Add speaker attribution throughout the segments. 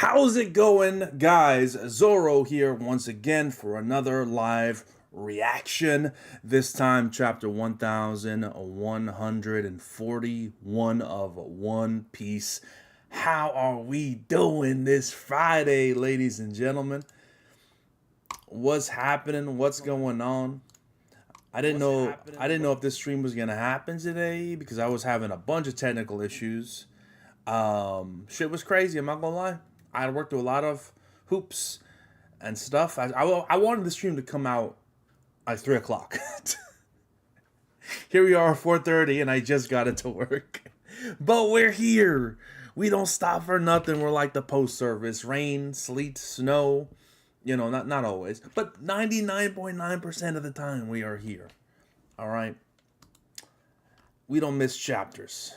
Speaker 1: How's it going, guys? Zorro here once again for another live reaction. This time, chapter 1141 of One Piece. How are we doing this Friday, ladies and gentlemen? What's happening? What's going on? I didn't know if this stream was gonna happen today because I was having a bunch of technical issues. Shit was crazy. I'm not gonna lie. I worked through a lot of hoops and stuff. I wanted the stream to come out at 3 o'clock. Here we are, 4:30, and I just got it to work. But we're here. We don't stop for nothing. We're like the post service. Rain, sleet, snow. You know, not always, but 99.9% of the time we are here. All right. We don't miss chapters.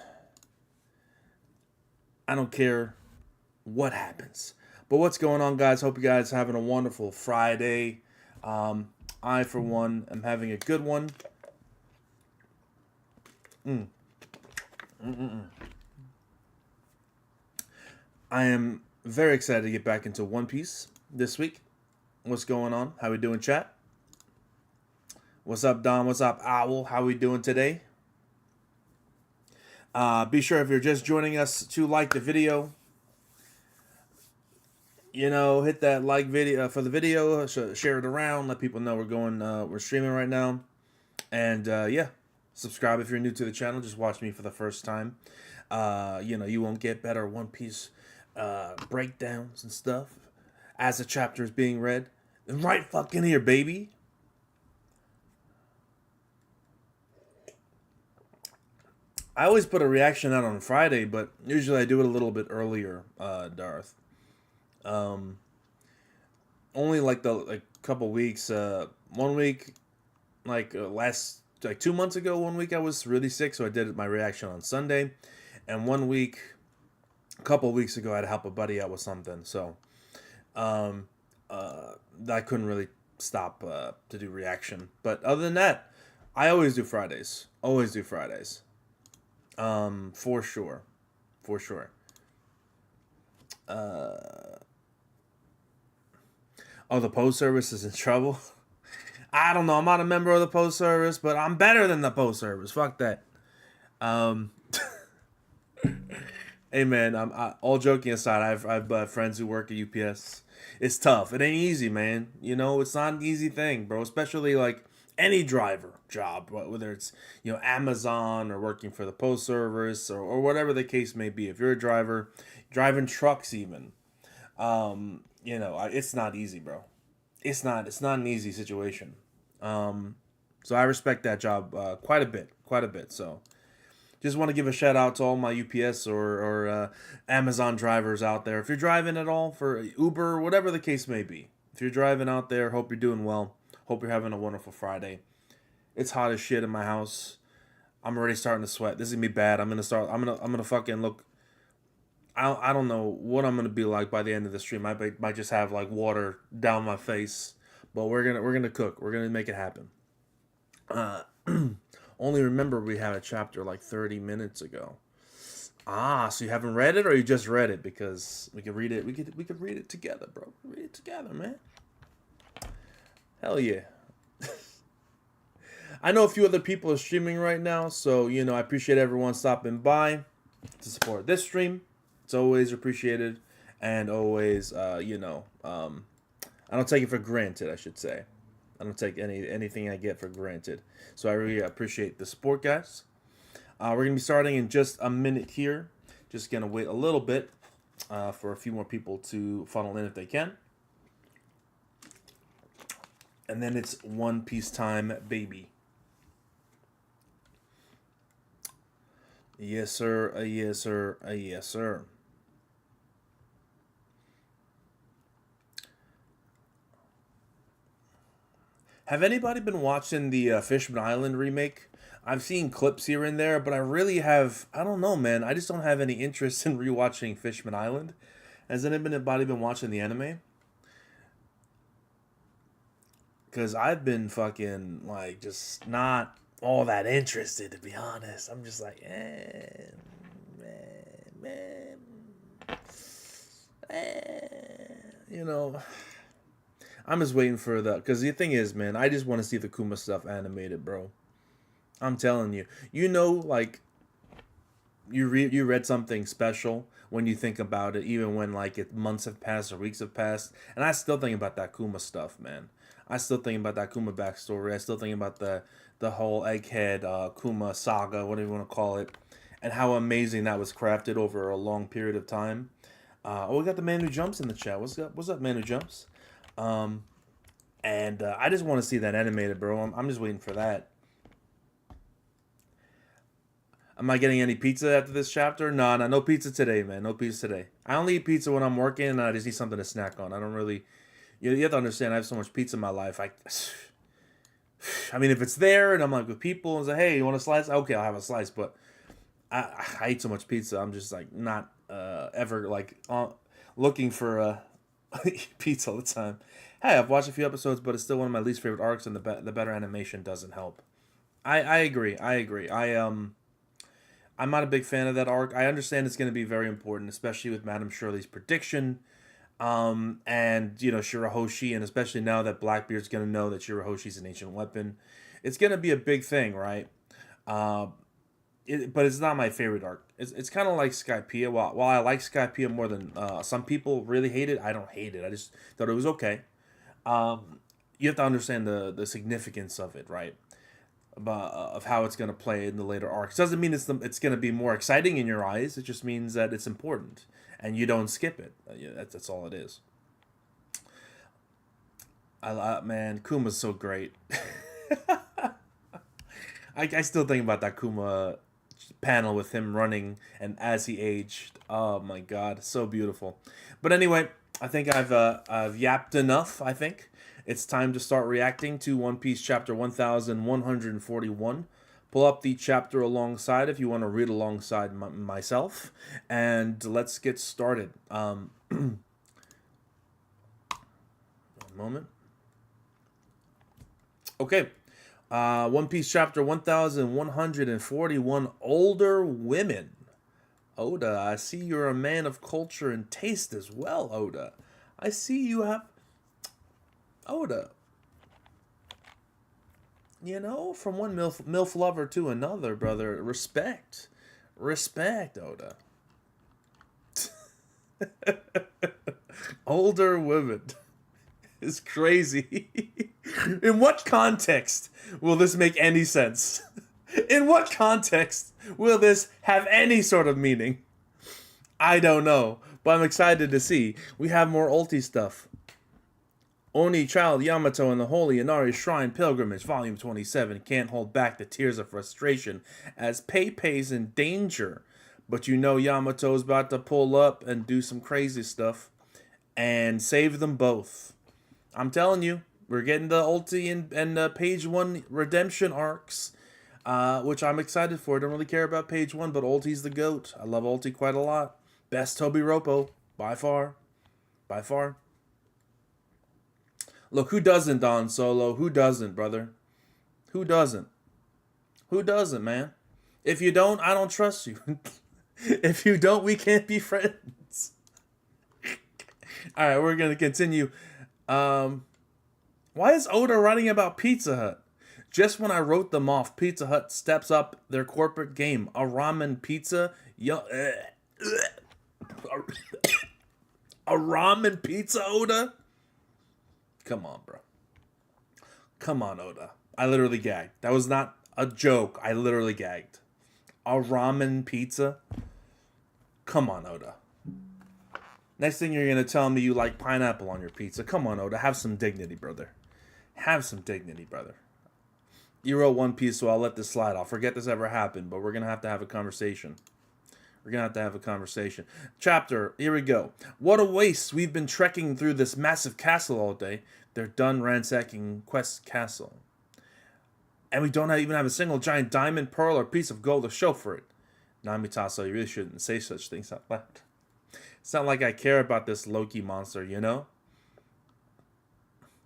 Speaker 1: I don't care what happens. But what's going on, guys? Hope you guys are having a wonderful Friday. I, for one, am having a good one. I am very excited to get back into One Piece this week. What's going on? How we doing, chat? What's up, Don? What's up, Owl? How we doing today? Be sure if you're just joining us to like the video. You know, hit that like video for the video. Share it around. Let people know we're streaming right now. And yeah, subscribe if you're new to the channel. Just watch me for the first time. You know, you won't get better One Piece breakdowns and stuff as the chapter is being read. And right fucking here, baby. I always put a reaction out on Friday, but usually I do it a little bit earlier, Darth. Only like couple weeks. 1 week, last 2 months ago. 1 week I was really sick, so I did my reaction on Sunday, and 1 week, a couple weeks ago, I had to help a buddy out with something. So, I couldn't really stop to do reaction. But other than that, I always do Fridays. Always do Fridays. For sure. For sure. Oh, the post service is in trouble? I don't know. I'm not a member of the post service, but I'm better than the post service. Fuck that. Hey, man, all joking aside, I've friends who work at UPS. It's tough. It ain't easy, man. You know, it's not an easy thing, bro. Especially, like, any driver job, whether it's, you know, Amazon or working for the post service or whatever the case may be. If you're a driver, driving trucks even, you know, it's not easy, bro. It's not an easy situation. So I respect that job quite a bit. So just want to give a shout out to all my UPS or Amazon drivers out there. If you're driving at all for Uber, whatever the case may be, if you're driving out there, hope you're doing well. Hope you're having a wonderful Friday. It's hot as shit in my house. I'm already starting to sweat. This is gonna be bad. I'm gonna fucking look. I don't know what I'm gonna be like by the end of the stream. I might just have like water down my face. But we're gonna cook. We're gonna make it happen. Only remember we had a chapter like 30 minutes ago. Ah, so you haven't read it, or you just read it? Because we could read it. We could read it together, bro. Read it together, man. Hell yeah. I know a few other people are streaming right now, so, you know, I appreciate everyone stopping by to support this stream. It's always appreciated, and always, you know, I don't take it for granted, I should say. I don't take anything I get for granted. So I really appreciate the support, guys. We're going to be starting in just a minute here. Just going to wait a little bit for a few more people to funnel in if they can. And then it's One Piece time, baby. Yes, sir. Yes, sir. Yes, sir. Have anybody been watching the Fishman Island remake? I've seen clips here and there, but I don't know, man. I just don't have any interest in rewatching Fishman Island. Has anybody been watching the anime? Because I've been fucking, like, just not all that interested, to be honest. I'm just like, man. you know, I'm just waiting for the, because the thing is, man, I just want to see the Kuma stuff animated, bro. I'm telling you, like you read something special when you think about it, even when like months have passed or weeks have passed, and I still think about that Kuma stuff, man. I still think about that Kuma backstory. I still think about the whole Egghead Kuma saga, whatever you want to call it, and how amazing that was crafted over a long period of time. Oh, we got the man who jumps in the chat. What's up? What's up, man who jumps? Um, and I just want to see that animated, bro. I'm just waiting for that. Am I getting any pizza after this chapter? No, no, no pizza today, man. No pizza today. I only eat pizza when I'm working and I just need something to snack on. I don't really. You have to understand, I have so much pizza in my life. I mean, if it's there and I'm like with people and say, hey, you want a slice? Okay, I'll have a slice. But I eat so much pizza. I'm just like not ever like looking for pizza all the time. Hey, I've watched a few episodes, but it's still one of my least favorite arcs, and the better animation doesn't help. I agree. I agree. I'm not a big fan of that arc. I understand it's going to be very important, especially with Madame Shirley's prediction. And Shirahoshi, and especially now that Blackbeard's going to know that Shirahoshi's an ancient weapon, it's going to be a big thing, right? Uh, but it's not my favorite arc. It's kind of like Skypiea. While I like Skypiea more than some people really hate it, I don't hate it. I just thought it was okay. You have to understand the significance of it, right? Of how it's going to play in the later arcs. Doesn't mean it's going to be more exciting in your eyes. It just means that it's important and you don't skip it. That's all it is. Man, Kuma's so great. I still think about that Kuma panel with him running and as he aged. Oh my god, so beautiful. But anyway, I think I've yapped enough. I think it's time to start reacting to One Piece chapter 1141. Pull up the chapter alongside if you want to read alongside myself, and let's get started. One moment. Okay. One Piece chapter 1141, Older Women. Oda, I see you're a man of culture and taste as well, Oda. I see you have... Oda. From one MILF lover to another, brother. Respect. Respect, Oda. Older women. Is crazy. In what context will this make any sense? In what context will this have any sort of meaning? I don't know, but I'm excited to see. We have more ulti stuff. Oni Child Yamato and the Holy Inari Shrine Pilgrimage, Volume 27, can't hold back the tears of frustration as Pei-Pei's in danger. But Yamato's about to pull up and do some crazy stuff and save them both. I'm telling you, we're getting the ulti and page 1 redemption arcs, which I'm excited for. I don't really care about page 1, but ulti's the GOAT. I love ulti quite a lot. Best Tobiropo, by far. By far. Look, who doesn't, Don Solo? Who doesn't, brother? Who doesn't? Who doesn't, man? If you don't, I don't trust you. If you don't, we can't be friends. All right, we're going to continue. Why is Oda writing about Pizza Hut? Just when I wrote them off, Pizza Hut steps up their corporate game. A ramen pizza? A ramen pizza, Oda? Come on, bro. Come on, Oda. I literally gagged. That was not a joke. I literally gagged. A ramen pizza? Come on, Oda. Next thing you're going to tell me you like pineapple on your pizza. Come on, Oda. Have some dignity, brother. Have some dignity, brother. You wrote One Piece, so I'll let this slide. I'll forget this ever happened, but we're going to have a conversation. We're going to have a conversation. Chapter, here we go. What a waste. We've been trekking through this massive castle all day. They're done ransacking Quest Castle. And we don't even have a single giant diamond, pearl, or piece of gold to show for it. Namitaso, you really shouldn't say such things out loud. It's not like I care about this Loki monster, you know?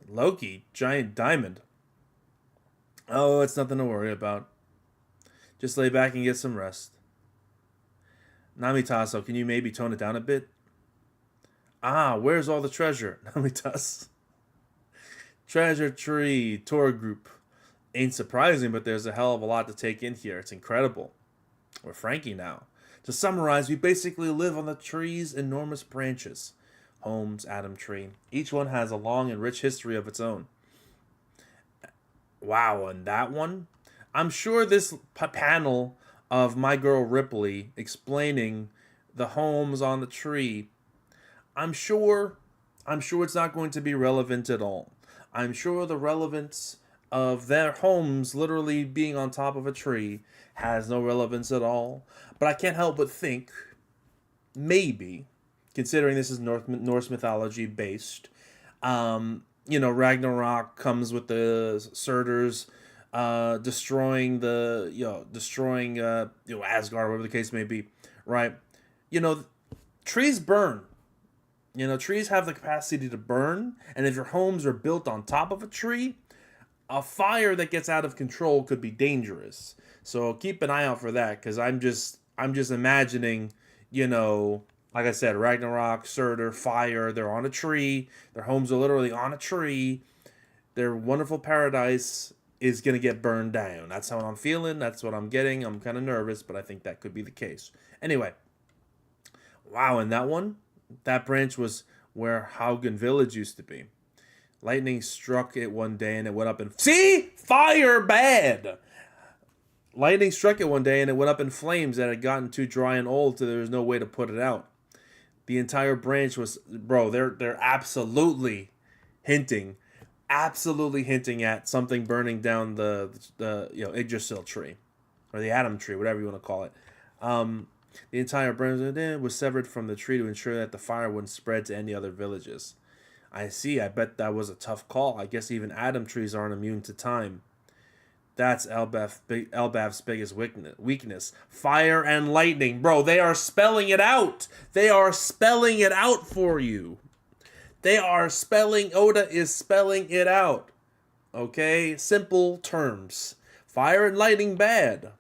Speaker 1: Loki? Giant diamond? Oh, it's nothing to worry about. Just lay back and get some rest. Namitaso, can you maybe tone it down a bit? Ah, where's all the treasure? Nobody does. Treasure tree tour group. Ain't surprising, but there's a hell of a lot to take in here. It's incredible. We're Frankie now. To summarize, we basically live on the tree's enormous branches. Holmes, Adam Tree. Each one has a long and rich history of its own. Wow, and that one? I'm sure this panel of My Girl Ripley explaining the homes on the tree, I'm sure it's not going to be relevant at all. I'm sure the relevance of their homes literally being on top of a tree has no relevance at all. But I can't help but think, maybe, considering this is Norse mythology based, Ragnarok comes with the Surters destroying Asgard, whatever the case may be, right? You know, trees burn. Trees have the capacity to burn, and if your homes are built on top of a tree, a fire that gets out of control could be dangerous. So keep an eye out for that, because I'm just imagining, like I said, Ragnarok, Surtur, fire. They're on a tree. Their homes are literally on a tree. Their wonderful paradise is gonna get burned down. That's how I'm feeling. That's what I'm getting. I'm kind of nervous, but I think that could be the case. Anyway, wow, and that branch was where Haugen Village used to be. Lightning struck it one day and it went up in... See? Fire bad! Lightning struck it one day and it went up in flames that had gotten too dry and old so there was no way to put it out. The entire branch was... Bro, they're absolutely hinting at something burning down the Yggdrasil tree. Or the Atom tree, whatever you want to call it. The entire branch was severed from the tree to ensure that the fire wouldn't spread to any other villages. I see. I bet that was a tough call. I guess even Atom trees aren't immune to time. That's Elbaf's biggest weakness. Fire and lightning. Bro, they are spelling it out. They are spelling it out for you. Oda is spelling it out. Okay? Simple terms. Fire and lightning bad.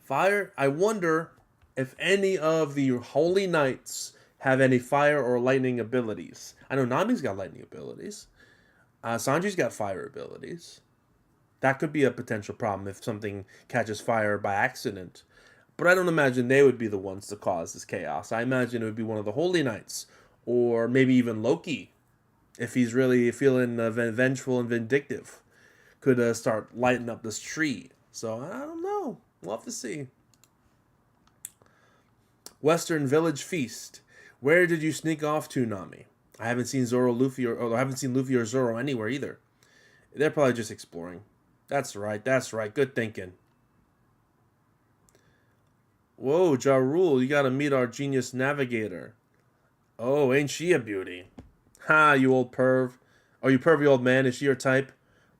Speaker 1: Fire, I wonder if any of the holy knights have any fire or lightning abilities. I know Nami's got lightning abilities. Sanji's got fire abilities. That could be a potential problem if something catches fire by accident. But I don't imagine they would be the ones to cause this chaos. I imagine it would be one of the holy knights. Or maybe even Loki. If he's really feeling vengeful and vindictive. Could start lighting up this tree. So, I don't know. We'll have to see. Western Village Feast. Where did you sneak off to, Nami? I haven't seen Luffy or Zoro anywhere either. They're probably just exploring. That's right. Good thinking. Whoa, Ja Rule, you gotta meet our genius navigator. Oh, ain't she a beauty? Ha, you old perv. Oh, you pervy old man, is she your type?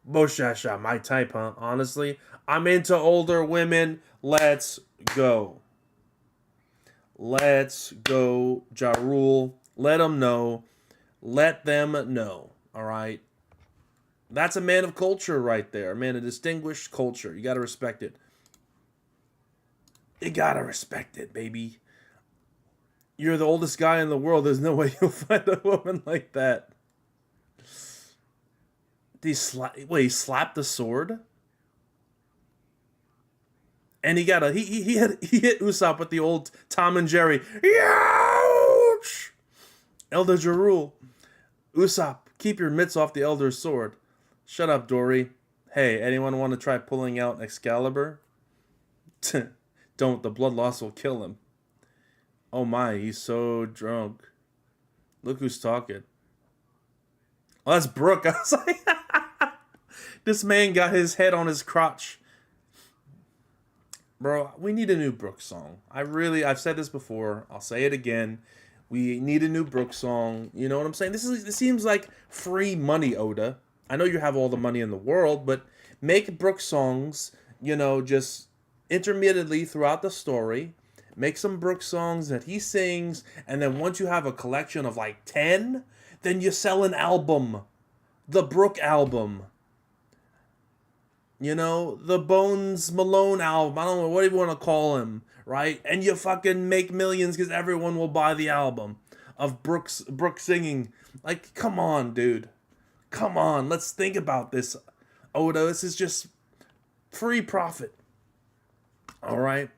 Speaker 1: Boshasha, my type, huh? Honestly, I'm into older women. Let's go. Let's go, Ja Rule. Let them know. All right? That's a man of culture right there. A man of distinguished culture. You got to respect it. You got to respect it, baby. You're the oldest guy in the world. There's no way you'll find a woman like that. He slapped the sword? And he hit Usopp with the old Tom and Jerry. Youch! Elder Ja Rule. Usopp, keep your mitts off the Elder's sword. Shut up, Dory. Hey, anyone want to try pulling out Excalibur? Don't, the blood loss will kill him. Oh my, he's so drunk. Look who's talking. Oh, that's Brooke. I was like, this man got his head on his crotch. Bro, we need a new Brooke song. I've said this before. I'll say it again. We need a new Brooke song. You know what I'm saying? This seems like free money, Oda. I know you have all the money in the world, but make Brooke songs, just intermittently throughout the story. Make some Brooke songs that he sings, and then once you have a collection of like 10, then you sell an album. The Brooke album. The Bones Malone album. I don't know, what do you want to call him, right? And you fucking make millions because everyone will buy the album. of Brooks singing. Like, come on, dude. Come on, let's think about this. Oda, this is just free profit. All right.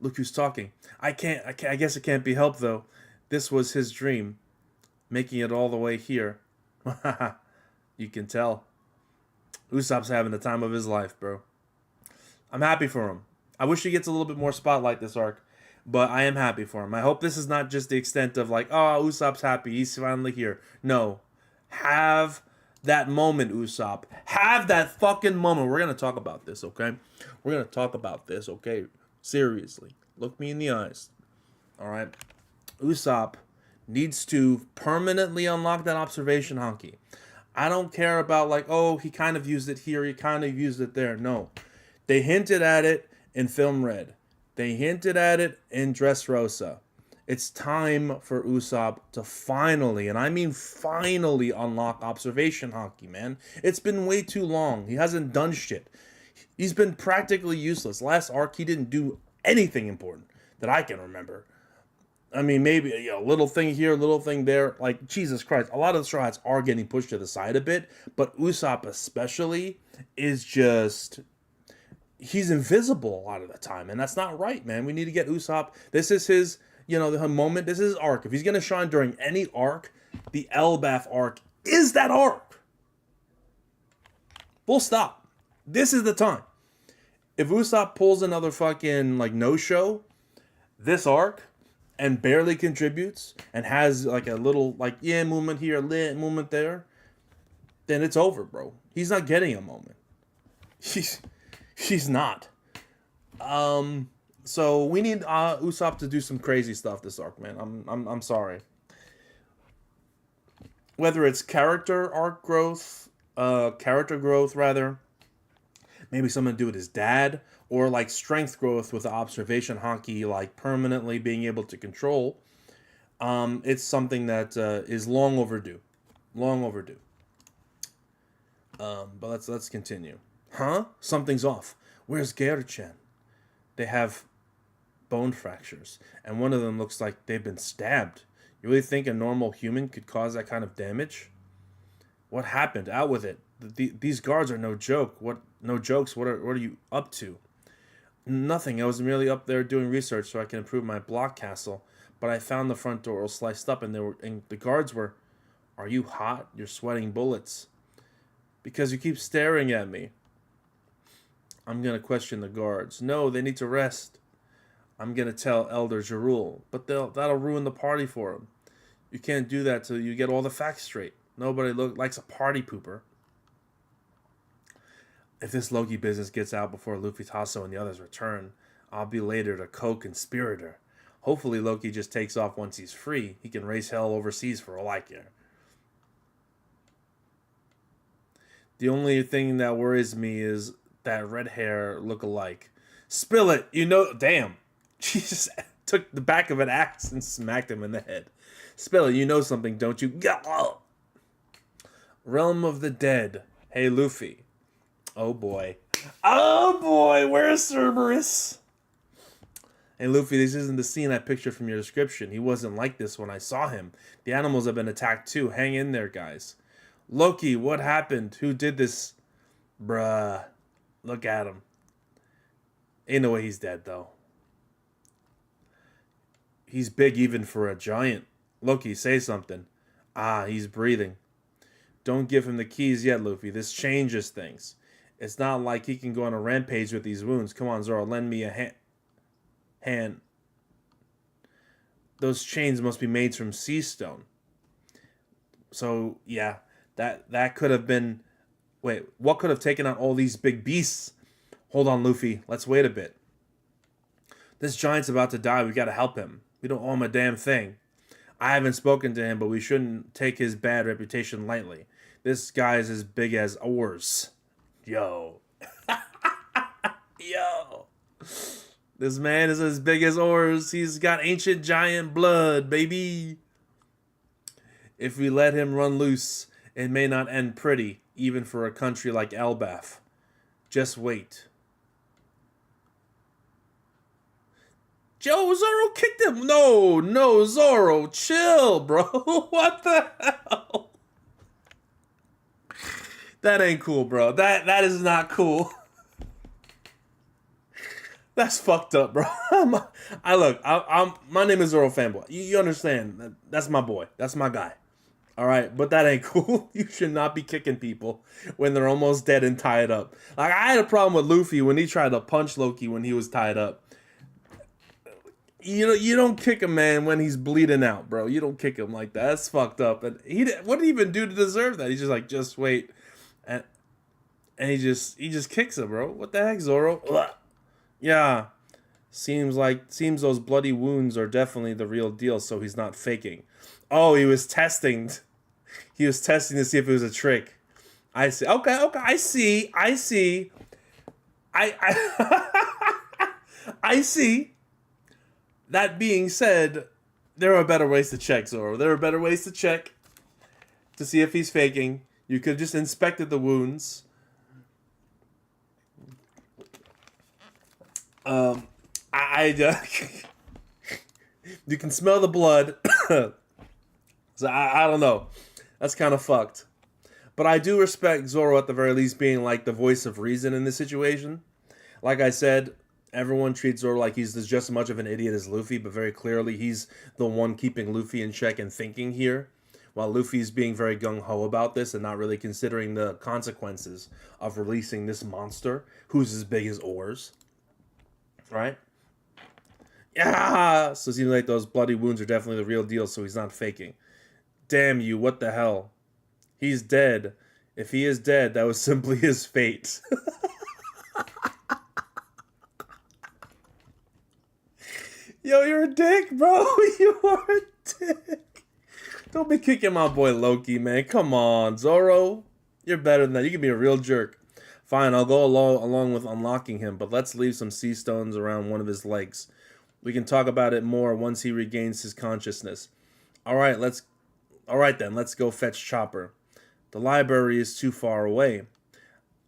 Speaker 1: Look who's talking. I guess it can't be helped though. This was his dream, making it all the way here. You can tell. Usopp's having the time of his life, bro. I'm happy for him. I wish he gets a little bit more spotlight this arc, but I am happy for him. I hope this is not just the extent of like, oh, Usopp's happy, he's finally here. No. Have that moment, Usopp. Have that fucking moment. We're going to talk about this, okay? We're going to talk about this, okay? Seriously. Look me in the eyes. All right? Usopp needs to permanently unlock that observation Hanki. I don't care about like, oh, he kind of used it here, he kind of used it there. No. They hinted at it in Film Red. They hinted at it in Dressrosa. It's time for Usopp to finally, and I mean finally, unlock observation Hanki, man. It's been way too long. He hasn't done shit. He's been practically useless. Last arc, he didn't do anything important that I can remember. I mean, maybe a little thing here, a little thing there. Like, Jesus Christ, a lot of the Straw Hats are getting pushed to the side a bit, but Usopp especially is just... he's invisible a lot of the time, and that's not right, man. We need to get Usopp. This is his, the moment. This is his arc. If he's going to shine during any arc, the Elbaf arc is that arc. Full stop. This is the time. If Usopp pulls another fucking, no-show, this arc, and barely contributes, and has, a little, movement here, movement there, then it's over, bro. He's not getting a moment. She's not. So we need Usopp to do some crazy stuff this arc, man. I'm sorry. Whether it's character growth rather, maybe something to do with his dad, or strength growth with the observation Hanki, permanently being able to control. It's something that is long overdue. Long overdue. But let's continue. Huh? Something's off. Where's Gear-chan? They have bone fractures, and one of them looks like they've been stabbed. You really think a normal human could cause that kind of damage? What happened? Out with it. These guards are no joke. No jokes. What are you up to? Nothing. I was merely up there doing research so I can improve my block castle. But I found the front door all sliced up, and the guards were. Are you hot? You're sweating bullets. Because you keep staring at me. I'm gonna question the guards. No, they need to rest. I'm gonna tell Elder Jarul, but that'll ruin the party for him. You can't do that till you get all the facts straight. Nobody likes a party pooper. If this Loki business gets out before Luffy, Tasso, and the others return, I'll be later the co-conspirator. Hopefully Loki just takes off once he's free. He can raise hell overseas for all I care. The only thing that worries me is that red hair look-alike. Spill it! Damn. She just took the back of an axe and smacked him in the head. Spill it, you know something, don't you? Realm of the Dead. Hey, Luffy. Oh, boy. Oh, boy, where's Cerberus? Hey, Luffy, this isn't the scene I pictured from your description. He wasn't like this when I saw him. The animals have been attacked, too. Hang in there, guys. Loki, what happened? Who did this? Bruh. Look at him. Ain't no way he's dead, though. He's big even for a giant. Loki, say something. Ah, he's breathing. Don't give him the keys yet, Luffy. This changes things. It's not like he can go on a rampage with these wounds. Come on, Zoro, lend me a hand. Those chains must be made from sea stone. So, yeah, that could have been... Wait, what could have taken out all these big beasts? Hold on, Luffy. Let's wait a bit. This giant's about to die. We gotta help him. We don't owe him a damn thing. I haven't spoken to him, but we shouldn't take his bad reputation lightly. This guy's as big as oars. Yo. Yo. This man is as big as oars. He's got ancient giant blood, baby. If we let him run loose, it may not end pretty, even for a country like Elbaf. Just wait. Joe, Zoro kicked him. No, no, Zoro, chill, bro. What the hell? That ain't cool, bro. That is not cool. That's fucked up, bro. I'm my name is Zoro Fanboy. You understand? That's my boy. That's my guy. All right, but that ain't cool. You should not be kicking people when they're almost dead and tied up. Like I had a problem with Luffy when he tried to punch Loki when he was tied up. You don't kick a man when he's bleeding out, bro. You don't kick him like that. That's fucked up. And what did he even do to deserve that? He's just like, just wait, and he just kicks him, bro. What the heck, Zoro? Ugh. Yeah, seems those bloody wounds are definitely the real deal. So he's not faking. Oh, he was testing. He was testing to see if it was a trick. I see. Okay. I see. I see. That being said, there are better ways to check, Zoro. There are better ways to check to see if he's faking. You could have just inspected the wounds. You can smell the blood. So I don't know. That's kind of fucked. But I do respect Zoro at the very least being like the voice of reason in this situation. Like I said, everyone treats Zoro like he's just as much of an idiot as Luffy, but very clearly he's the one keeping Luffy in check and thinking here, while Luffy's being very gung-ho about this and not really considering the consequences of releasing this monster who's as big as oars. Right? Yeah! So it seems like those bloody wounds are definitely the real deal, so he's not faking. Damn you, what the hell? He's dead. If he is dead, that was simply his fate. Yo, you're a dick, bro. You are a dick. Don't be kicking my boy Loki, man. Come on, Zoro. You're better than that. You can be a real jerk. Fine, I'll go along with unlocking him, but let's leave some sea stones around one of his legs. We can talk about it more once he regains his consciousness. All right, then, let's go fetch Chopper. The library is too far away.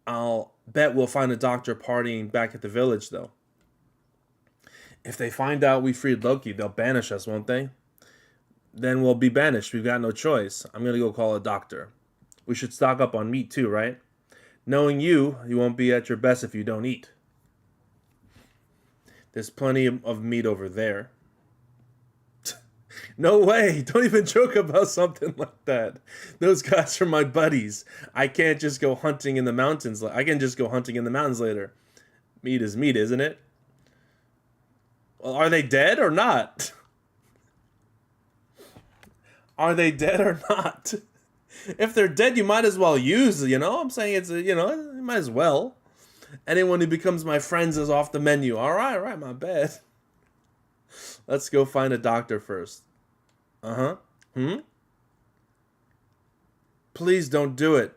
Speaker 1: I'll bet we'll find a doctor partying back at the village, though. If they find out we freed Loki, they'll banish us, won't they? Then we'll be banished. We've got no choice. I'm going to go call a doctor. We should stock up on meat, too, right? Knowing you won't be at your best if you don't eat. There's plenty of meat over there. No way. Don't even joke about something like that. Those guys are my buddies. I can't just go hunting in the mountains. I can just go hunting in the mountains later. Meat is meat, isn't it? Well, are they dead or not? Are they dead or not? If they're dead, you might as well use, I'm saying you might as well. Anyone who becomes my friends is off the menu. All right, my bad. Let's go find a doctor first. Please don't do it.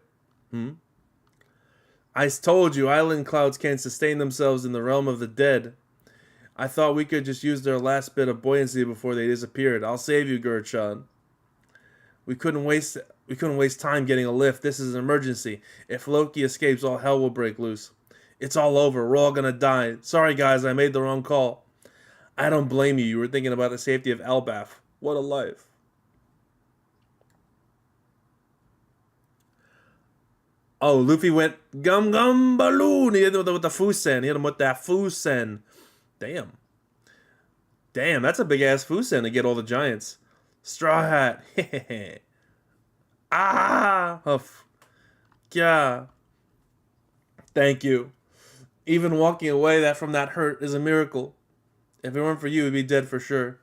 Speaker 1: I told you, island clouds can't sustain themselves in the realm of the dead. I thought we could just use their last bit of buoyancy before they disappeared. I'll save you, Gurchan. We couldn't waste time getting a lift. This is an emergency. If Loki escapes, all hell will break loose. It's all over. We're all gonna die. Sorry, guys, I made the wrong call. I don't blame you. You were thinking about the safety of Elbaf. What a life. Oh, Luffy went gum gum balloon. He hit him with the Fusen. He hit him with that Fusen. Damn, that's a big ass Fusen to get all the giants. Straw Hat. Huff. Yeah. Thank you. Even walking away from that hurt is a miracle. If it weren't for you, we'd be dead for sure.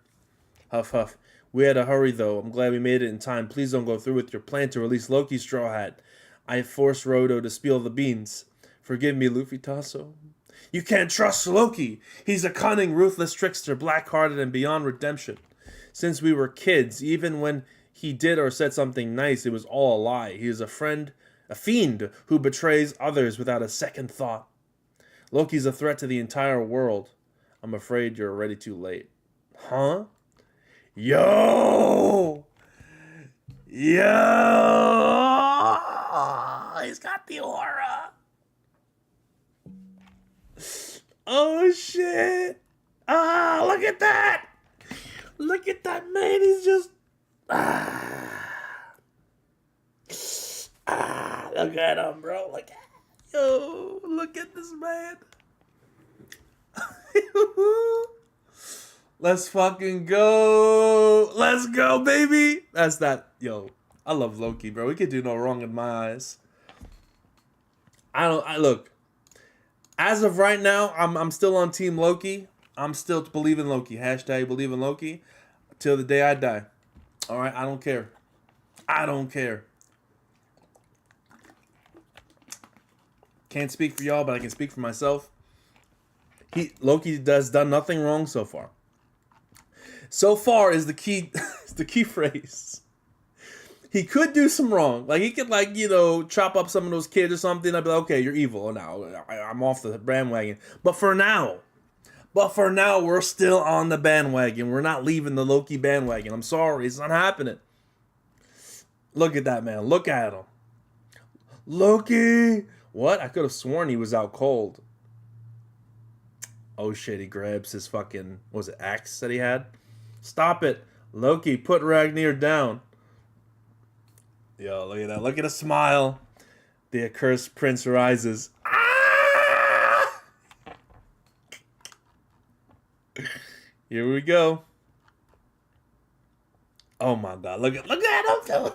Speaker 1: Huff. We had to hurry, though. I'm glad we made it in time. Please don't go through with your plan to release Loki, Straw Hat. I forced Rodo to spill the beans. Forgive me, Luffy Tasso. You can't trust Loki. He's a cunning, ruthless trickster, black-hearted and beyond redemption. Since we were kids, even when he did or said something nice, it was all a lie. He is a fiend who betrays others without a second thought. Loki's a threat to the entire world. I'm afraid you're already too late. Huh? Yo! He's got the aura. Oh, shit. Ah, look at that! Look at that, man. He's just look at him, bro. Look at yo, look at this man. Let's fucking go. Let's go, baby. That's that. Yo, I love Loki, bro. He could do no wrong in my eyes. I look. As of right now, I'm still on Team Loki. I'm still believing Loki. Hashtag believe in Loki till the day I die. All right, I don't care. I don't care. Can't speak for y'all, but I can speak for myself. Loki has done nothing wrong so far. So far is the key is the key phrase. He could do some wrong. Like, he could, like, you know, chop up some of those kids or something. I'd be like, okay, you're evil now. I'm off the bandwagon. But for now, we're still on the bandwagon. We're not leaving the Loki bandwagon. I'm sorry. It's not happening. Look at that, man. Look at him. Loki! What? I could have sworn he was out cold. Oh, shit. He grabs his fucking, what was it, axe that he had? Stop it. Loki, put Ragnar down. Yo, look at that. Look at a smile. The accursed prince rises. Ah! Here we go. Oh my god. Look at him.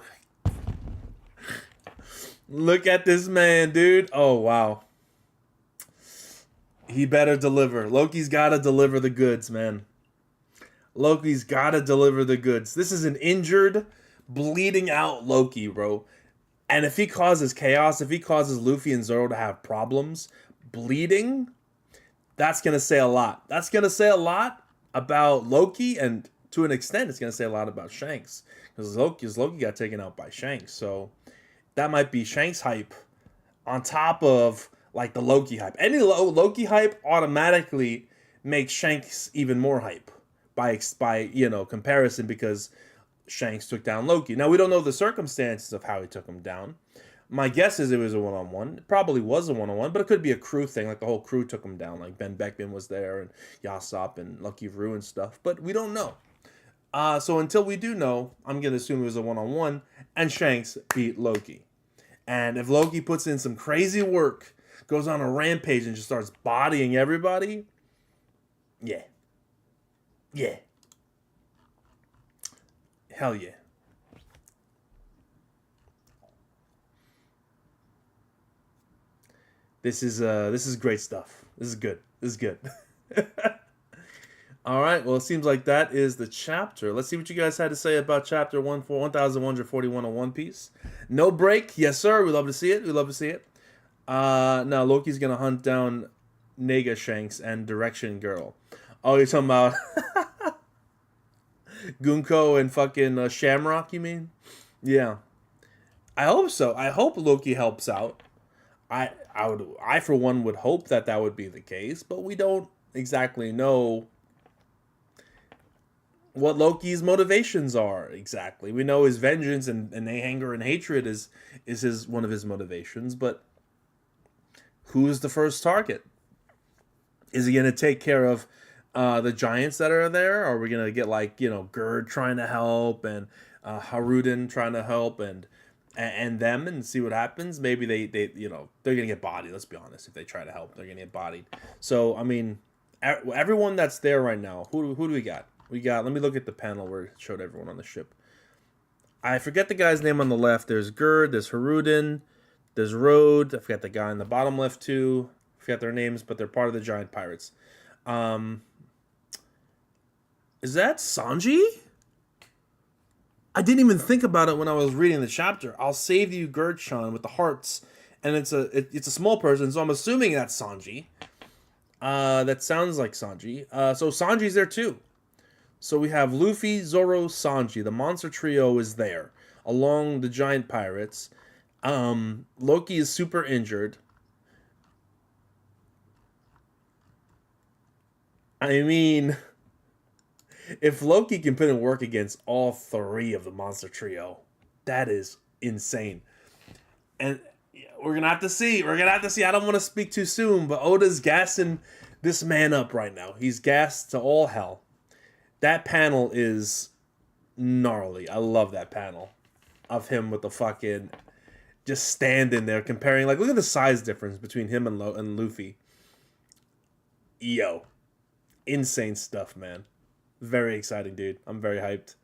Speaker 1: Look at this man, dude. Oh wow. He better deliver. Loki's gotta deliver the goods, man. Loki's gotta deliver the goods. This is an injured, bleeding out Loki, bro. And if he causes chaos, if he causes Luffy and Zoro to have problems, bleeding, that's going to say a lot. That's going to say a lot about Loki, and to an extent, it's going to say a lot about Shanks. Because Loki got taken out by Shanks. So that might be Shanks hype on top of, like, the Loki hype. Any Loki hype automatically makes Shanks even more hype by you know, comparison, because Shanks took down Loki. Now, we don't know the circumstances of how he took him down. My guess is it was a one-on-one. It probably was a one-on-one, but it could be a crew thing. Like, the whole crew took him down. Like, Ben Beckman was there, and Yasop, and Lucky Roo and stuff. But we don't know. So until we do know, I'm going to assume it was a one-on-one, and Shanks beat Loki. And if Loki puts in some crazy work, goes on a rampage, and just starts bodying everybody, yeah. Yeah. Hell yeah. This is great stuff. This is good. This is good. All right. Well, it seems like that is the chapter. Let's see what you guys had to say about chapter 1141 of One Piece. No break. Yes, sir. We love to see it. We love to see it. Now Loki's gonna hunt down Nega Shanks and Direction Girl. Oh, you're talking about Gunko and fucking Shamrock, you mean? Yeah. I hope so. I hope Loki helps out. I for one would hope that would be the case, but we don't exactly know what Loki's motivations are exactly. We know his vengeance and anger and hatred is his one of his motivations, but who's the first target? Is he gonna take care of the giants that are there? Or are we gonna get, like, you know, Gerd trying to help, and Haruden trying to help, and them, and see what happens? Maybe they you know, they're gonna get bodied. Let's be honest. If they try to help, they're gonna get bodied. So I mean, everyone that's there right now. Who do we got? We got. Let me look at the panel where it showed everyone on the ship. I forget the guy's name on the left. There's Gerd. There's Haruden. There's Road. I forgot the guy in the bottom left too. I forget their names, but they're part of the giant pirates. Is that Sanji? I didn't even think about it when I was reading the chapter. I'll save you, Gertshon, with the hearts, and it's a small person, so I'm assuming that's Sanji. That sounds like Sanji. So Sanji's there too. So we have Luffy, Zoro, Sanji. The monster trio is there, along the giant pirates. Loki is super injured. I mean, if Loki can put in work against all three of the monster trio, that is insane. And we're gonna have to see. I don't want to speak too soon, but Oda's gassing this man up right now. He's gassed to all hell. That panel is gnarly. I love that panel of him with the fucking just standing there comparing. Like, look at the size difference between him and Luffy. Yo, insane stuff, man. Very exciting, dude. I'm very hyped.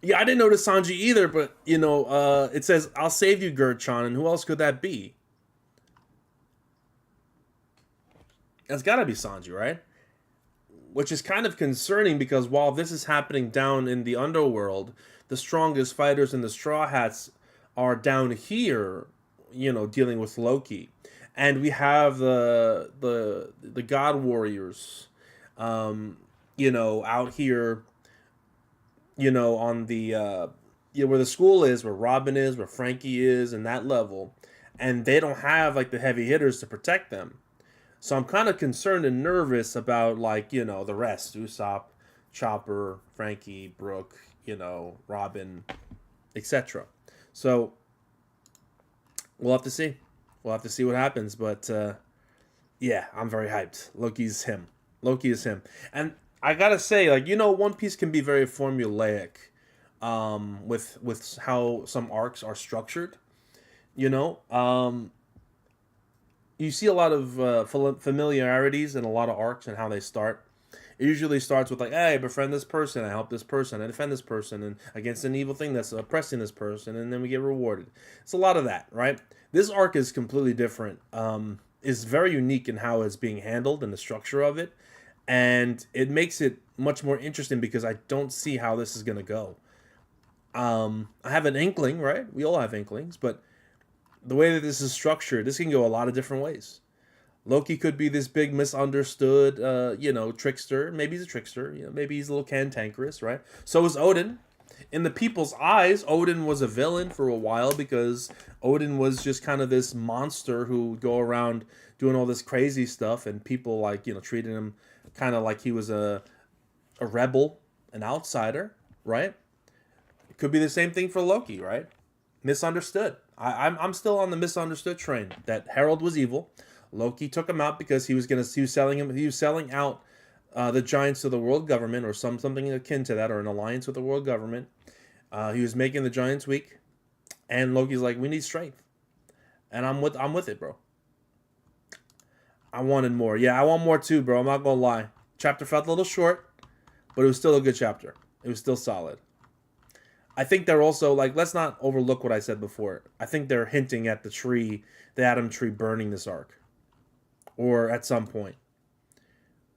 Speaker 1: Yeah, I didn't notice Sanji either, but it says, "I'll save you, Gurchan," and who else could that be? That's got to be Sanji, right? Which is kind of concerning because while this is happening down in the underworld, the strongest fighters in the Straw Hats are down here, dealing with Loki, and we have the God Warriors, out here, on the where the school is, where Robin is, where Frankie is, and that level, and they don't have like the heavy hitters to protect them. So I'm kind of concerned and nervous about the rest: Usopp, Chopper, Frankie, Brooke, Robin, etc. So we'll have to see. We'll have to see what happens. But yeah, I'm very hyped. Loki's him. Loki is him. And I gotta say, One Piece can be very formulaic with how some arcs are structured. You see a lot of familiarities in a lot of arcs and how they start. It usually starts with hey, I befriend this person, I help this person, I defend this person, and against an evil thing that's oppressing this person, and then we get rewarded. It's a lot of that, right? This arc is completely different. Is very unique in how it's being handled and the structure of it, and it makes it much more interesting because I don't see how this is gonna go. I have an inkling, right? We all have inklings, but the way that this is structured, this can go a lot of different ways. Loki could be this big misunderstood, trickster. Maybe he's a trickster. Maybe he's a little cantankerous, right? So is Odin. In the people's eyes, Odin was a villain for a while because Odin was just kind of this monster who would go around doing all this crazy stuff, and people treated him kind of like he was a rebel, an outsider, right? It could be the same thing for Loki, right? Misunderstood. I'm still on the misunderstood train that Harold was evil. Loki took him out because he was selling out the giants to the world government or something akin to that, or an alliance with the world government. He was making the giants weak, and Loki's like, we need strength, and I'm with it, bro. I wanted more. Yeah, I want more too, bro. I'm not gonna lie. Chapter felt a little short, but it was still a good chapter. It was still solid. I think they're also let's not overlook what I said before. I think they're hinting at the Atom Tree burning this arc. Or at some point.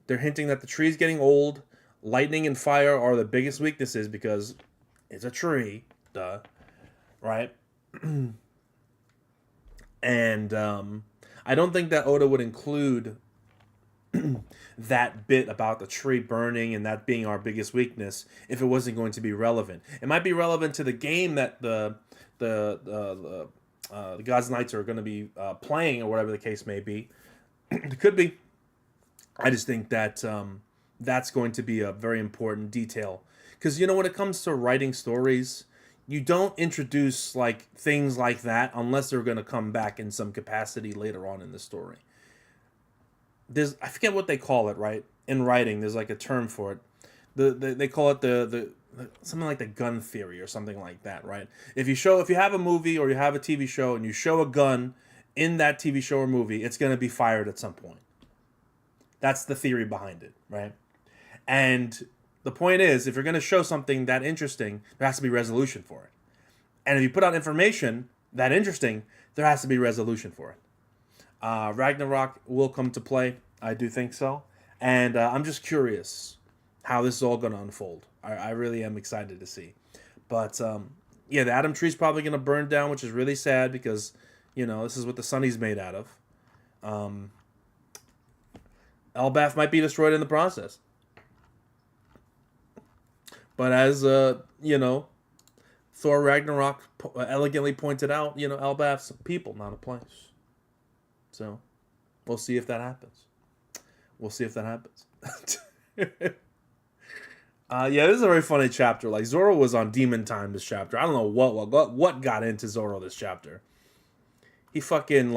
Speaker 1: They're hinting that the tree's getting old. Lightning and fire are the biggest weaknesses because it's a tree. Duh. Right? And I don't think that Oda would include that bit about the tree burning and that being our biggest weakness if it wasn't going to be relevant. It might be relevant to the game that the God's Knights are going to be playing, or whatever the case may be. It could be. I just think that that's going to be a very important detail. Because, when it comes to writing stories, you don't introduce things like that unless they're going to come back in some capacity later on in the story. I forget what they call it, right? In writing, there's a term for it. They call it the something like the gun theory or something like that, right? If you have a movie or you have a TV show and you show a gun in that TV show or movie, it's going to be fired at some point. That's the theory behind it, right? And the point is, if you're going to show something that interesting, there has to be resolution for it. And if you put out information that interesting, there has to be resolution for it. Ragnarok will come to play. I do think so. And I'm just curious how this is all going to unfold. I really am excited to see. But, the Atom Tree is probably going to burn down, which is really sad because, this is what the Sunny's made out of. Elbaf might be destroyed in the process. But as, Thor Ragnarok elegantly pointed out, Elbaf's a people, not a place. So, we'll see if that happens. This is a very funny chapter. Zoro was on demon time this chapter. I don't know what got into Zoro this chapter. He fucking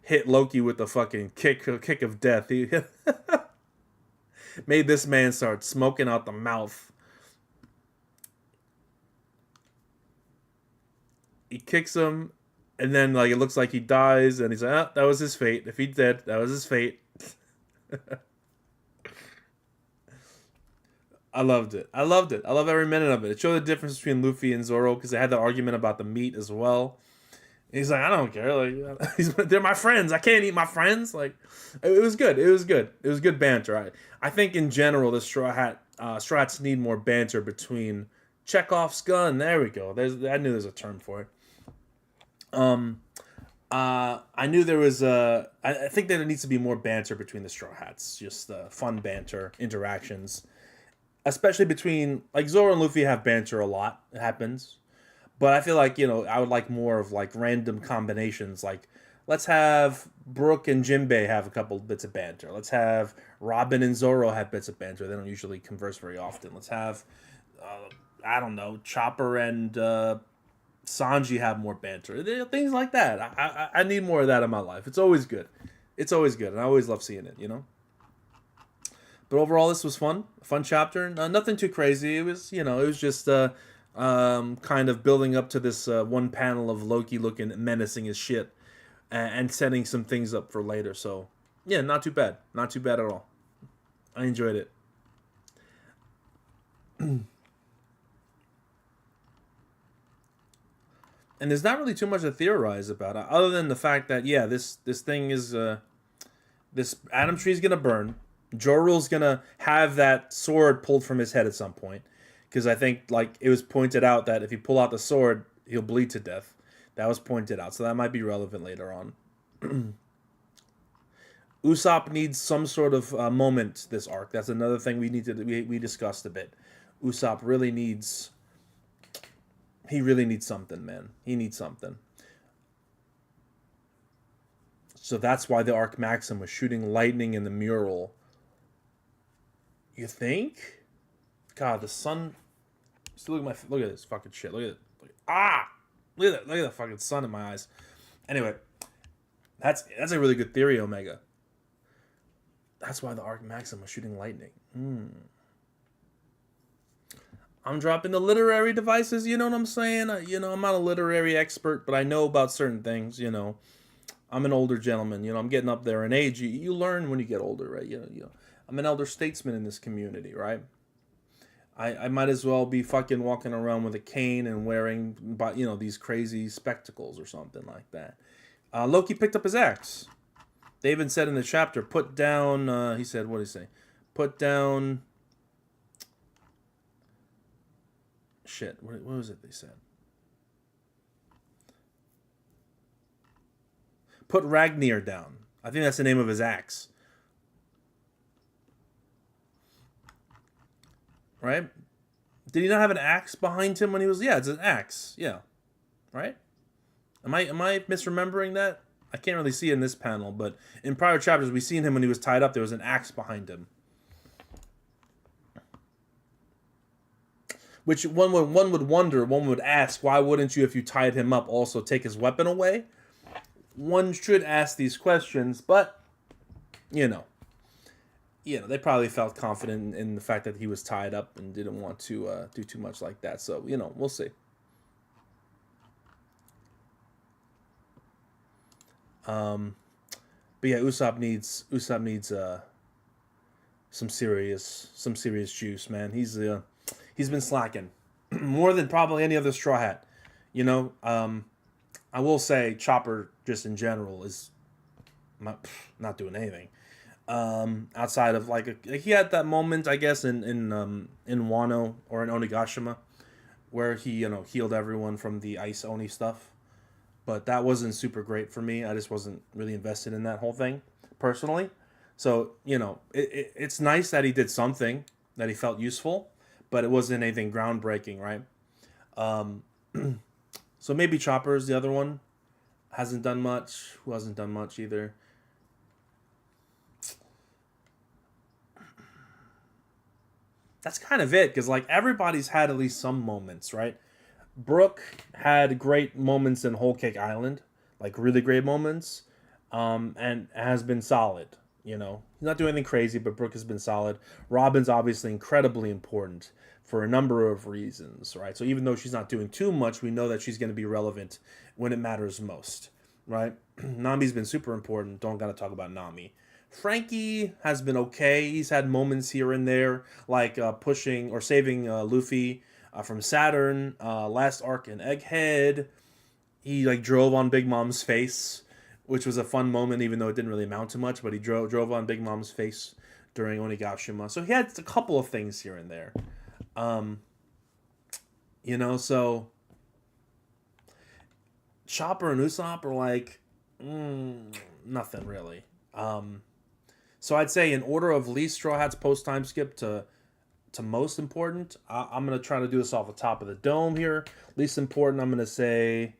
Speaker 1: hit Loki with the fucking kick of death. He made this man start smoking out the mouth. He kicks him, and then like it looks like he dies, and he's like, "Oh, that was his fate. If he's dead, that was his fate." I loved it. I loved it. I love every minute of it. It showed the difference between Luffy and Zoro because they had the argument about the meat as well. And he's like, I don't care. Like, they're my friends. I can't eat my friends. Like, it was good. It was good. It was good banter. I think in general, the Straw Hats need more banter between Chekhov's gun. There we go. I knew there's a term for it. I knew there was I think that there needs to be more banter between the Straw Hats. Just fun banter interactions, especially between like Zoro and Luffy have banter a lot. It happens, but I feel like I would like more of like random combinations. Like let's have Brook and Jinbei have a couple bits of banter. Let's have Robin and Zoro have bits of banter. They don't usually converse very often. Let's have I don't know, Chopper and Sanji have more banter. Things like that. I need more of that in my life. It's always good. It's always good, and I always love seeing it. But overall, this was fun. A fun chapter. Nothing too crazy. It was, it was just kind of building up to this one panel of Loki looking menacing as shit, and setting some things up for later. So, yeah, not too bad. Not too bad at all. I enjoyed it. And there's not really too much to theorize about it, other than the fact that this thing is this Adam Tree's gonna burn. Jorul's gonna have that sword pulled from his head at some point, because I think like it was pointed out that if you pull out the sword, he'll bleed to death. That was pointed out, so that might be relevant later on. Usopp needs some sort of moment this arc. That's another thing we discussed a bit. Usopp really needs. He really needs something, man. He needs something. So that's why the Arc Maxim was shooting lightning in the mural. You think? God, the sun. Look at this fucking shit. Look at it. Look at the fucking sun in my eyes. Anyway, that's a really good theory, Omega. That's why the Arc Maxim was shooting lightning. I'm dropping the literary devices, you know what I'm saying? I'm not a literary expert, but I know about certain things, I'm an older gentleman, I'm getting up there in age. You learn when you get older, right? I'm an elder statesman in this community, right? I might as well be fucking walking around with a cane and wearing, these crazy spectacles or something like that. Loki picked up his axe. They even said in the chapter, put down, he said, what did he say? Put down... Shit, what was it they said? Put Ragnir down. I think that's the name of his axe. Right? Did he not have an axe behind him when he was... Yeah, it's an axe. Yeah. Right? Am I misremembering that? I can't really see it in this panel, but in prior chapters, we seen him when he was tied up. There was an axe behind him. Which one would ask, why wouldn't you, if you tied him up, also take his weapon away? One should ask these questions, but, they probably felt confident in the fact that he was tied up and didn't want to do too much like that. So, we'll see. But yeah, Usopp needs some serious juice, man. He's been slacking more than probably any other Straw Hat. I will say Chopper just in general is not doing anything. Outside of he had that moment, I guess, in Wano or in Onigashima, where he healed everyone from the Ice Oni stuff. But that wasn't super great for me. I just wasn't really invested in that whole thing personally. So it's nice that he did something that he felt useful, but it wasn't anything groundbreaking, right? So maybe Chopper's the other one. Hasn't done much. Who hasn't done much either? That's kind of it, because everybody's had at least some moments, right? Brook had great moments in Whole Cake Island, really great moments. and has been solid. He's not doing anything crazy, but Brooke has been solid. Robin's obviously incredibly important for a number of reasons, right? So even though she's not doing too much, we know that she's going to be relevant when it matters most, right? Nami's been super important. Don't got to talk about Nami. Frankie has been okay. He's had moments here and there, like pushing or saving Luffy from Saturn, last arc in Egghead. He like drove on Big Mom's face, which was a fun moment, even though it didn't really amount to much. But he drove on Big Mom's face during Onigashima, so he had a couple of things here and there. Um, so Chopper and Usopp are like nothing really. So I'd say in order of least Straw Hats post time skip to most important, I'm gonna try to do this off the top of the dome here. Least important, I'm gonna say.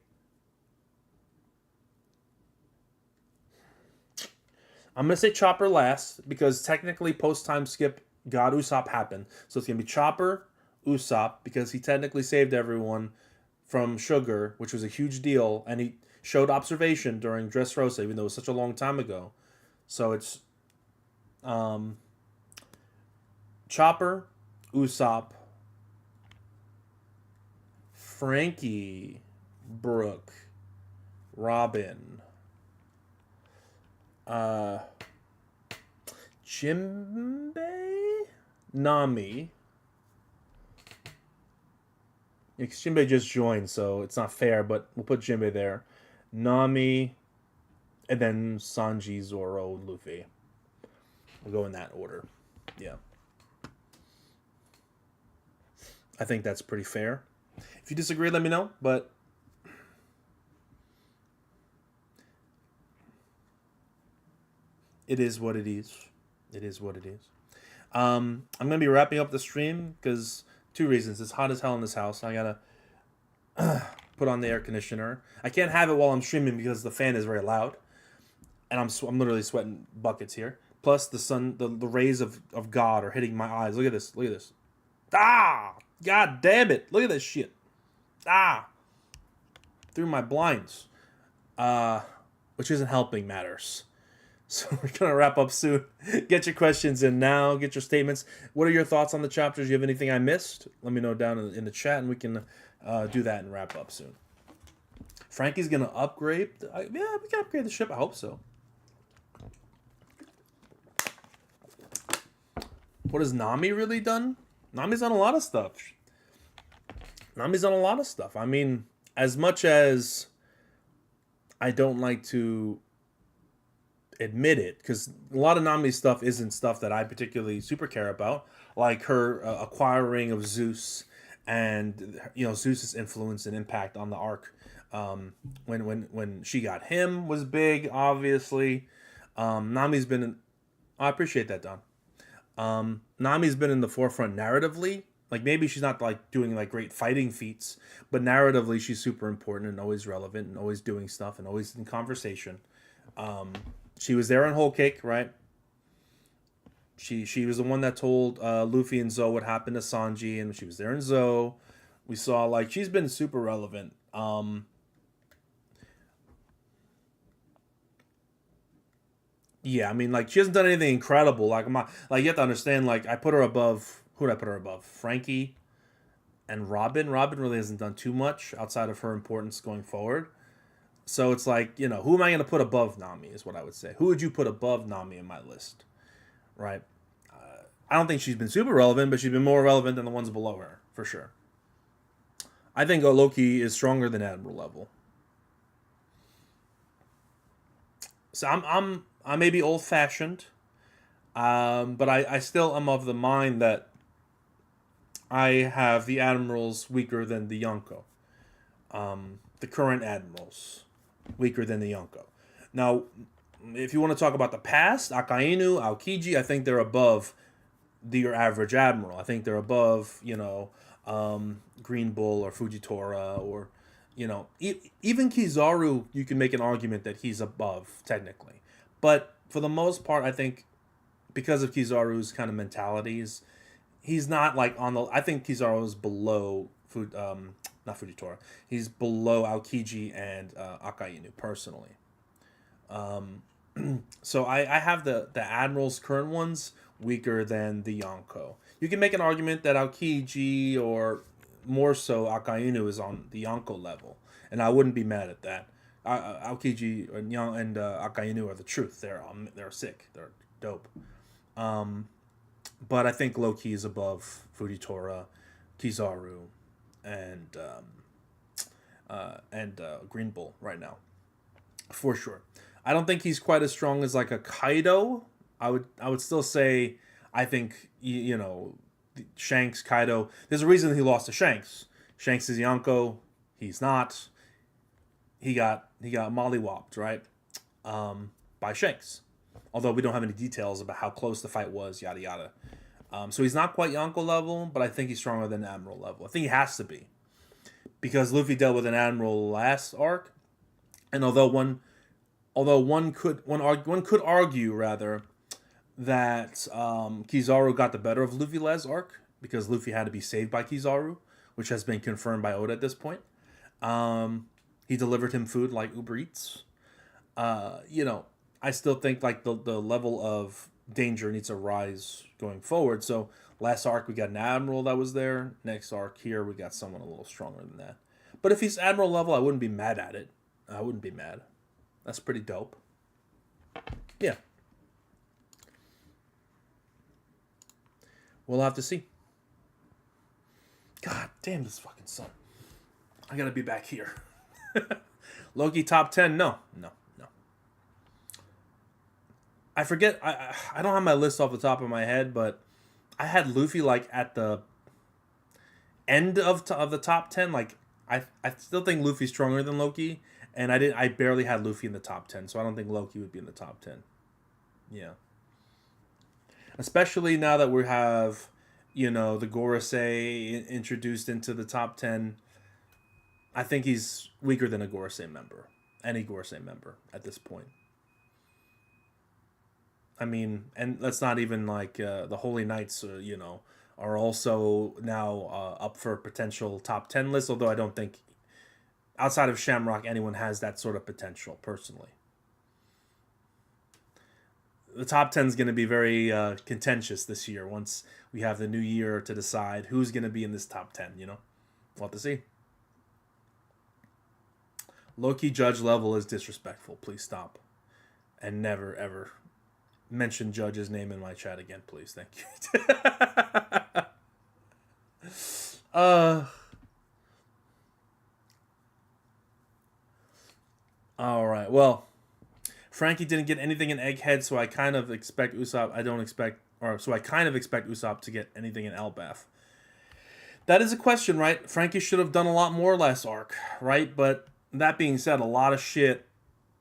Speaker 1: Chopper last because technically post time skip God Usopp happened, so it's gonna be Chopper, Usopp because he technically saved everyone from Sugar, which was a huge deal, and he showed observation during Dressrosa, even though it was such a long time ago. So it's um, Chopper, Usopp, Frankie, Brooke, Robin, Jinbei, Nami. Yeah, 'cause Jinbei just joined, so it's not fair, but we'll put Jinbei there. Nami, and then Sanji, Zoro, Luffy. We'll go in that order. Yeah. I think that's pretty fair. If you disagree, let me know, but it is what it is. It is what it is. I'm going to be wrapping up the stream because two reasons. It's hot as hell in this house. I got to put on the air conditioner. I can't have it while I'm streaming because the fan is very loud. And I'm literally sweating buckets here. Plus, the sun, the rays of God are hitting my eyes. Look at this. Look at this. Ah! God damn it. Look at this shit. Ah! Through my blinds. Which isn't helping matters. So we're going to wrap up soon. Get your questions in now. Get your statements. What are your thoughts on the chapters? Do you have anything I missed? Let me know down in the chat, and we can do that and wrap up soon. Frankie's going to upgrade. Yeah, we can upgrade the ship. I hope so. What has Nami really done? Nami's done a lot of stuff. I mean, as much as I don't like to admit it, because a lot of Nami's stuff isn't stuff that I particularly super care about, like her acquiring of Zeus and Zeus's influence and impact on the arc. When she got him was big, obviously. Nami's been I appreciate that, Don. Nami's been in the forefront narratively. Like maybe she's not like doing like great fighting feats, but narratively she's super important and always relevant and always doing stuff and always in conversation. She was there on Whole Cake, right? She was the one that told Luffy and Zoe what happened to Sanji, and she was there in Zoe. We saw like she's been super relevant. Yeah, I mean like she hasn't done anything incredible. Like I'm not, like you have to understand. Like I put her above. Who did I put her above? Frankie and Robin. Robin really hasn't done too much outside of her importance going forward. So it's like, who am I going to put above Nami is what I would say. Who would you put above Nami in my list? Right? I don't think she's been super relevant, but she's been more relevant than the ones below her, for sure. I think Loki is stronger than Admiral level. So I may be old fashioned, but I still am of the mind that I have the admirals weaker than the Yonko. The current admirals weaker than the Yonko. Now, if you want to talk about the past, Akainu, Aokiji, I think they're above your average admiral. I think they're above, Green Bull or Fujitora or, even Kizaru, you can make an argument that he's above, technically. But for the most part, I think because of Kizaru's kind of mentalities, he's not like on the... I think Kizaru is below... not Fujitora. He's below Aokiji and Akainu, personally. So I have the Admiral's current ones weaker than the Yonko. You can make an argument that Aokiji or more so Akainu is on the Yonko level, and I wouldn't be mad at that. Aokiji and Akainu are the truth. They're sick. They're dope. But I think Loki is above Fujitora, Kizaru, and Green Bull right now, for sure. I don't think he's quite as strong as like a Kaido. I would still say I think Shanks, Kaido. There's a reason he lost to Shanks. Shanks is Yonko. He's not. He got mollywopped, right? By Shanks. Although we don't have any details about how close the fight was, yada yada. So he's not quite Yonko level, but I think he's stronger than Admiral level. I think he has to be because Luffy dealt with an Admiral last arc, and one could argue rather that Kizaru got the better of Luffy last arc because Luffy had to be saved by Kizaru, which has been confirmed by Oda at this point. He delivered him food like Uber Eats. I still think like the level of danger needs to rise going forward. So last arc we got an Admiral that was there. Next arc here we got someone a little stronger than that. But if he's Admiral level, I wouldn't be mad at it. I wouldn't be mad. That's pretty dope. Yeah. We'll have to see. God damn this fucking sun. I gotta be back here. Loki top 10? No. I forget. I don't have my list off the top of my head, but I had Luffy like at the end of the top 10. Like I still think Luffy's stronger than Loki, and I barely had Luffy in the top 10, so I don't think Loki would be in the top 10. Yeah. Especially now that we have, the Gorosei introduced into the top 10. I think he's weaker than a Gorosei member. Any Gorosei member at this point. I mean, and that's not even like the Holy Knights, are also now up for a potential top 10 list, although I don't think outside of Shamrock anyone has that sort of potential, personally. The top 10 is going to be very contentious this year once we have the new year to decide who's going to be in this top 10, We'll have to see. Loki judge level is disrespectful. Please stop. And never, ever mention Judge's name in my chat again, please. Thank you. All right. Well, Frankie didn't get anything in Egghead, so I kind of expect Usopp. So I kind of expect Usopp to get anything in Elbaf. That is a question, right? Frankie should have done a lot more last arc, right? But that being said, a lot of shit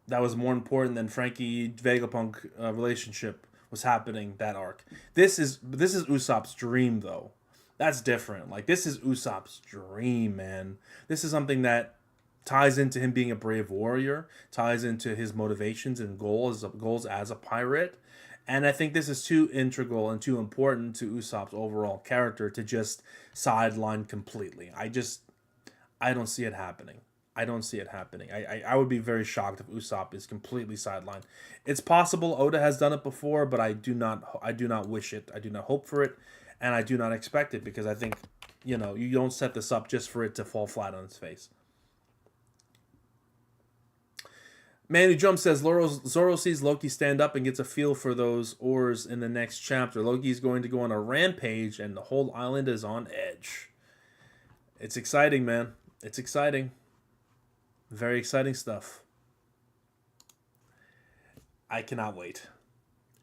Speaker 1: that was more important than Frankie Vegapunk relationship was happening that arc. This is Usopp's dream, though. That's different. Like, this is Usopp's dream, man. This is something that ties into him being a brave warrior, ties into his motivations and goals as a pirate. And I think this is too integral and too important to Usopp's overall character to just sideline completely. I don't see it happening. I don't see it happening. I would be very shocked if Usopp is completely sidelined. It's possible Oda has done it before, but I do not wish it. I do not hope for it, and I do not expect it because I think, you don't set this up just for it to fall flat on its face. Manu Jump says Zoro sees Loki stand up and gets a feel for those oars in the next chapter. Loki's going to go on a rampage and the whole island is on edge. It's exciting, man. It's exciting. Very exciting stuff. I cannot wait.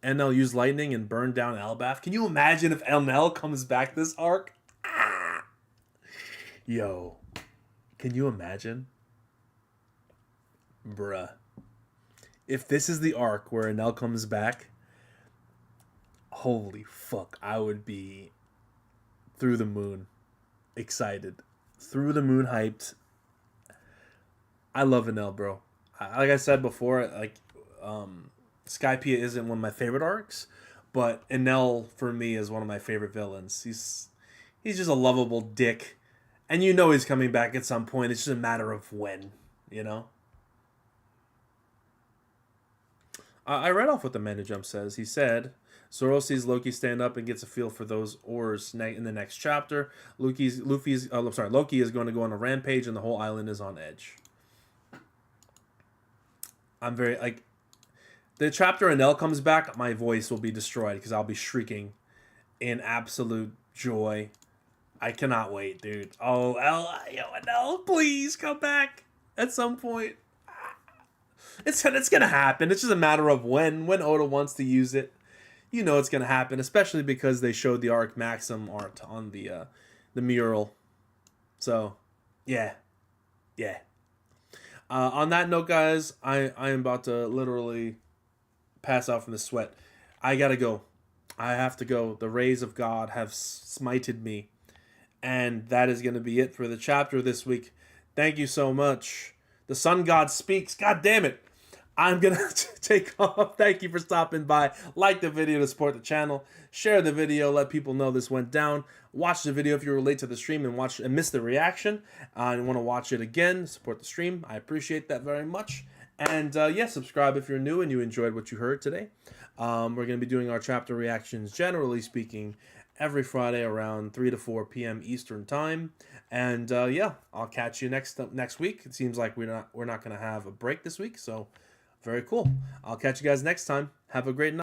Speaker 1: Enel use lightning and burn down Elbaf. Can you imagine if Enel comes back this arc? Ah! Yo. Can you imagine? Bruh. If this is the arc where Enel comes back, holy fuck, I would be through the moon excited. Through the moon hyped. I love Enel, bro. Like I said before, Skypiea isn't one of my favorite arcs, but Enel for me is one of my favorite villains. He's just a lovable dick, and he's coming back at some point. It's just a matter of when, I read off what the Mana Jump says. He said, Zoro sees Loki stand up and gets a feel for those ores in the next chapter. Loki is going to go on a rampage and the whole island is on edge. I'm very, like, the chapter Enel comes back, my voice will be destroyed because I'll be shrieking in absolute joy. I cannot wait, dude. Oh, Enel, please come back at some point. It's gonna happen. It's just a matter of when Oda wants to use it. You know it's gonna happen, especially because they showed the Arc Maxim art on the mural. So, yeah. On that note, guys, I am about to literally pass out from the sweat. I gotta go. I have to go. The rays of God have smited me. And that is going to be it for the chapter this week. Thank you so much. The sun god speaks. God damn it. I'm going to take off. Thank you for stopping by. Like the video to support the channel. Share the video. Let people know this went down. Watch the video if you're late to the stream and missed the reaction. And want to watch it again. Support the stream. I appreciate that very much. And yeah, subscribe if you're new and you enjoyed what you heard today. We're going to be doing our chapter reactions, generally speaking, every Friday around 3 to 4 p.m. Eastern time. And yeah, I'll catch you next week. It seems like we're not going to have a break this week, so very cool. I'll catch you guys next time. Have a great night.